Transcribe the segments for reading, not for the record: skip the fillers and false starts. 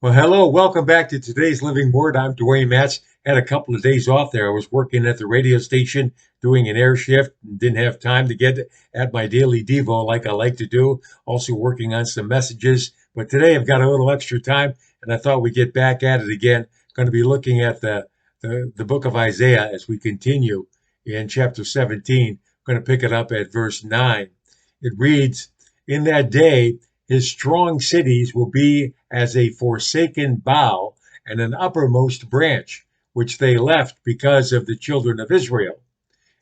Well, hello, welcome back to today's Living Word. I'm Dwayne Matz. Had a couple of days off there. I was working at the radio station doing an air shift and didn't have time to get at my daily Devo like I like to do. Also working on some messages. But today I've got a little extra time and I thought we'd get back at it again. Going to be looking at the book of Isaiah as we continue in chapter 17. I'm going to pick it up at verse 9. It reads, "In that day, his strong cities will be as a forsaken bough and an uppermost branch, which they left because of the children of Israel.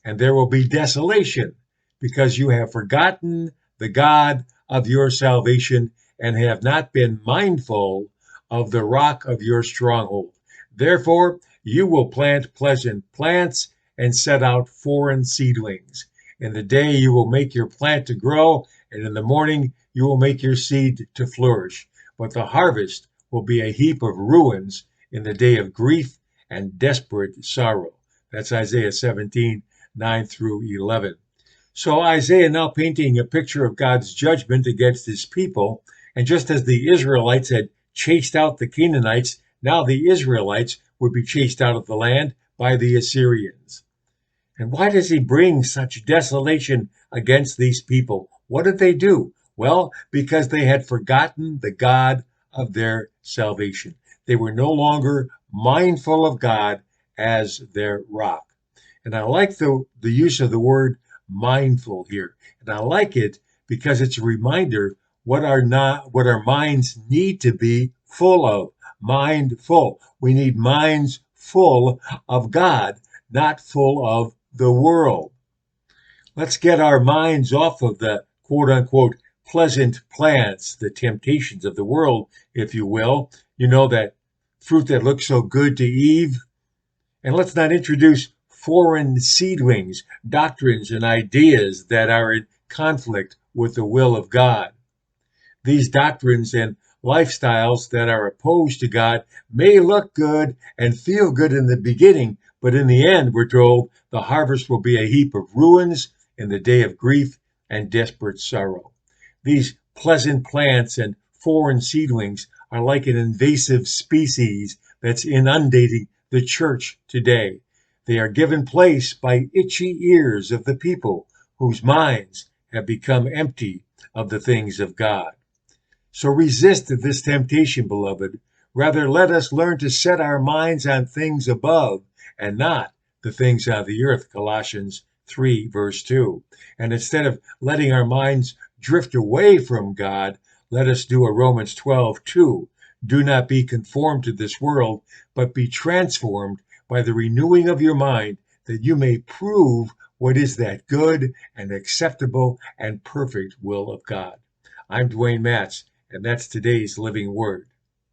And there will be desolation, because you have forgotten the God of your salvation and have not been mindful of the rock of your stronghold. Therefore, you will plant pleasant plants and set out foreign seedlings. In the day you will make your plant to grow, and in the morning you will make your seed to flourish. But the harvest will be a heap of ruins in the day of grief and desperate sorrow." That's Isaiah 17, 9 through 11. So Isaiah now painting a picture of God's judgment against his people. And just as the Israelites had chased out the Canaanites, now the Israelites would be chased out of the land by the Assyrians. And why does he bring such desolation against these people? What did they do? Well, because they had forgotten the God of their salvation. They were no longer mindful of God as their rock. And I like the use of the word mindful here. And I like it because it's a reminder what our minds need to be full of. Mindful. We need minds full of God, not full of the world. Let's get our minds off of the quote unquote pleasant plants, the temptations of the world, if you will. You know, that fruit that looks so good to Eve. And let's not introduce foreign seedlings, doctrines, and ideas that are in conflict with the will of God. These doctrines and lifestyles that are opposed to God may look good and feel good in the beginning, but in the end, we're told the harvest will be a heap of ruins in the day of grief and desperate sorrow. These pleasant plants and foreign seedlings are like an invasive species that's inundating the church today. They are given place by itchy ears of the people whose minds have become empty of the things of God. So resist this temptation, beloved. Rather, let us learn to set our minds on things above and not the things on the earth, Colossians 3, verse 2. And instead of letting our minds drift away from God, let us do a Romans 12, 2. Do not be conformed to this world, but be transformed by the renewing of your mind, that you may prove what is that good and acceptable and perfect will of God. I'm Dwayne Matz, and that's today's Living Word.